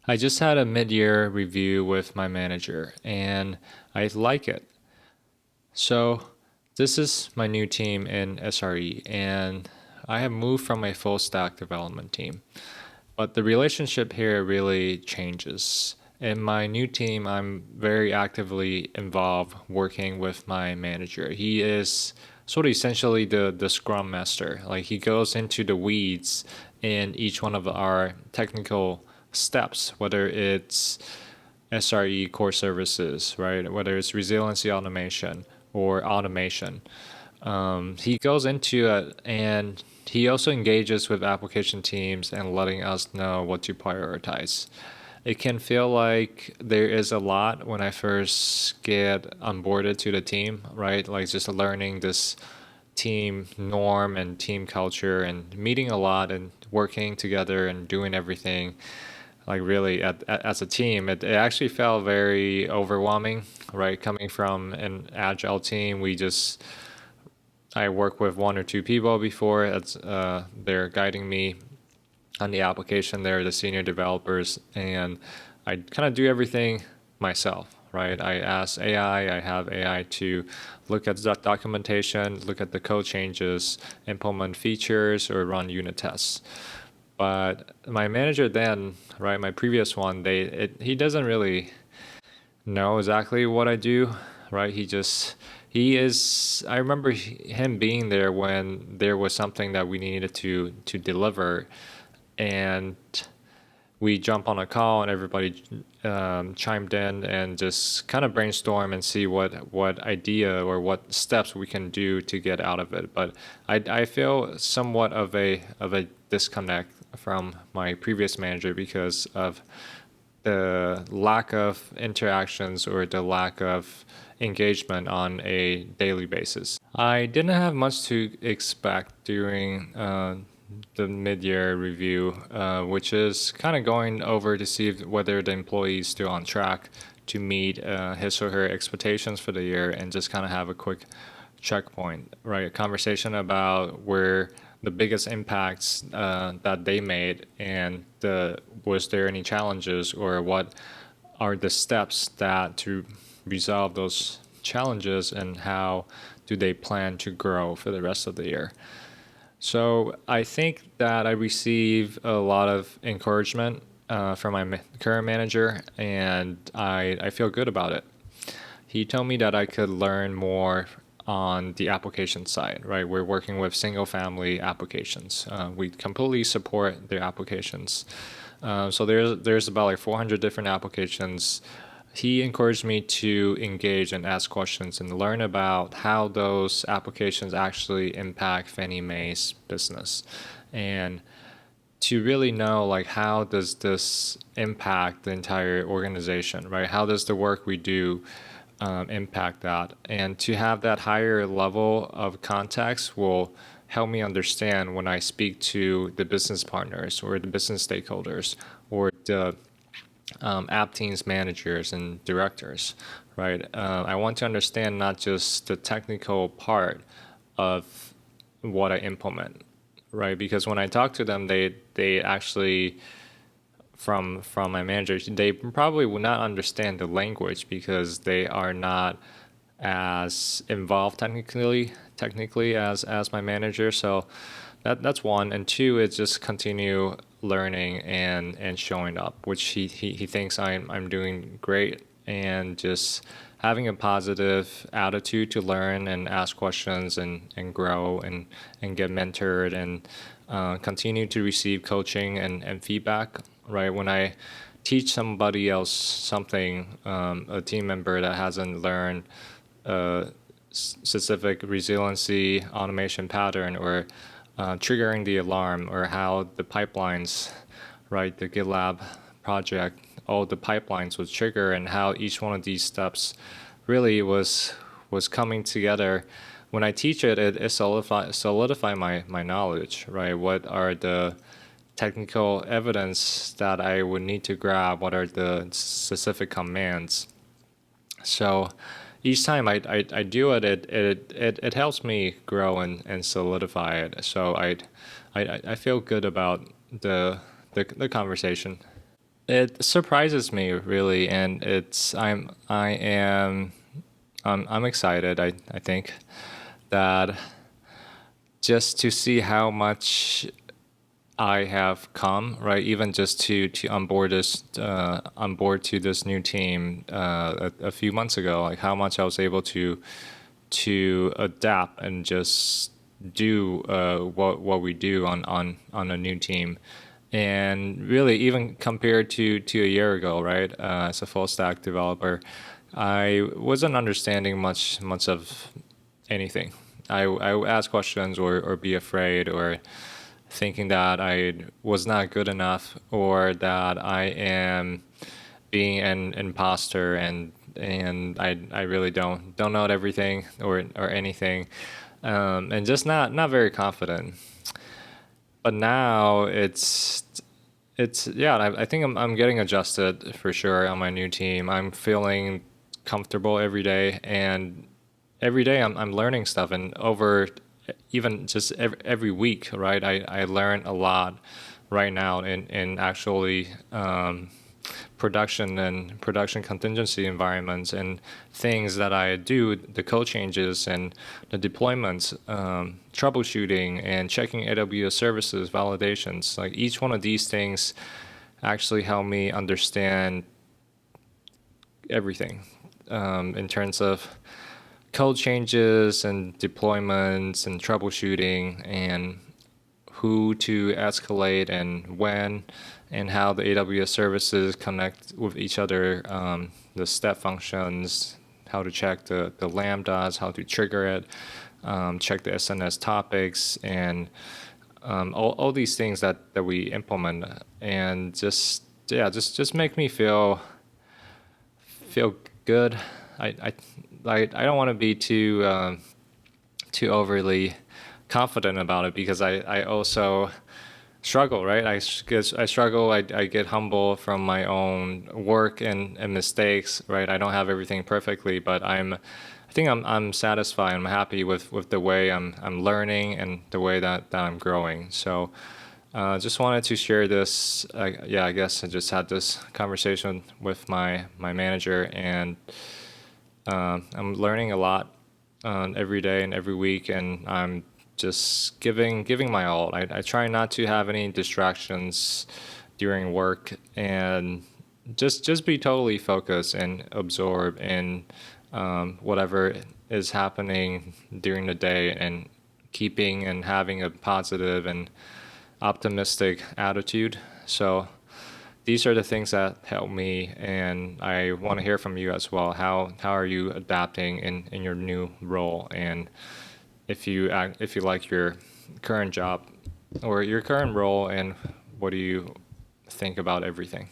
I just had a mid-year review with my manager and I like it. So, this is my new team in SRE and I have moved from a full stack development team. But the relationship here really changes. In my new team, I'm very actively involved working with my manager. He is sort of essentially the scrum master. Like he goes into the weeds in each one of our technical steps, whether it's SRE core services, right? Whether it's resiliency automation or automation. He goes into it and he also engages with application teams and letting us know what to prioritize. It can feel like there is a lot when I first get onboarded to the team, right? Like just learning this team norm and team culture and meeting a lot and working together and doing everything like really as a team. It actually felt very overwhelming, right? Coming from an agile team, I work with one or two people before. They're guiding me on the application. They're the senior developers, and I kind of do everything myself, right? I ask AI. I have AI to look at that documentation, look at the code changes, implement features, or run unit tests. But my manager then, right, my previous one, he doesn't really know exactly what I do, right? He is. I remember him being there when there was something that we needed to deliver, and we jump on a call and everybody chimed in and just kind of brainstorm and see what idea or what steps we can do to get out of it. But I feel somewhat of a disconnect from my previous manager because of the lack of interactions or the lack of engagement on a daily basis. I didn't have much to expect during the mid-year review, which is kind of going over to see whether the employee is still on track to meet his or her expectations for the year and just kind of have a quick checkpoint, right? A conversation about where the biggest impacts that they made and was there any challenges or what are the steps that to resolve those challenges and how do they plan to grow for the rest of the year. So I think that I receive a lot of encouragement from my current manager, and I feel good about it. He told me that I could learn more on the application side, right? We're working with single family applications. We completely support their applications. So there's about like 400 different applications. He encouraged me to engage and ask questions and learn about how those applications actually impact Fannie Mae's business, and to really know like how does this impact the entire organization, right? How does the work we do impact that? And to have that higher level of context will help me understand when I speak to the business partners or the business stakeholders or the app teams managers and directors, right? I want to understand not just the technical part of what I implement, right? Because when I talk to them, they actually from my managers, they probably would not understand the language because they are not as involved technically as my manager. So that's one. And two is just continue learning and showing up, which he thinks I'm doing great, and just having a positive attitude to learn and ask questions and grow and get mentored and continue to receive coaching and feedback, right? When I teach somebody else something, a team member that hasn't learned specific resiliency automation pattern or triggering the alarm or how the pipelines, right, the GitLab project, all the pipelines would trigger and how each one of these steps really was coming together. When I teach it solidify my knowledge, right? What are the technical evidence that I would need to grab? What are the specific commands? So each time I do it helps me grow and solidify it. So I feel good about the conversation. It surprises me really, and I'm excited. I think that just to see how much I have come, right? Even just to onboard to this new team a few months ago, like how much I was able to adapt and just do what we do on a new team, and really even compared to a year ago, right? As a full stack developer, I wasn't understanding much of anything. I would ask questions or be afraid or thinking that I was not good enough or that I am being an imposter and I really don't know everything or anything, and just not very confident. But now it's yeah, I think I'm getting adjusted for sure on my new team. I'm feeling comfortable every day, and every day I'm learning stuff, and over even just every week, right? I learn a lot right now in actually production and production contingency environments and things that I do, the code changes and the deployments, troubleshooting and checking AWS services, validations. Like each one of these things actually help me understand everything in terms of code changes and deployments and troubleshooting and who to escalate and when, and how the AWS services connect with each other, the step functions, how to check the lambdas, how to trigger it, check the SNS topics, and all these things that we implement, and just yeah, just make me feel good. I I don't want to be too overly confident about it because I also struggle, right? I struggle. I get humble from my own work and mistakes, right? I don't have everything perfectly, but I think I'm satisfied. I'm happy with the way I'm learning and the way that I'm growing. So just wanted to share this. Yeah, I guess I just had this conversation with my manager, and I'm learning a lot every day and every week, and I'm just giving my all. I try not to have any distractions during work, and just be totally focused and absorb in whatever is happening during the day, and keeping and having a positive and optimistic attitude. So these are the things that help me, and I want to hear from you as well. How are you adapting in your new role, and if you like your current job or your current role, and what do you think about everything?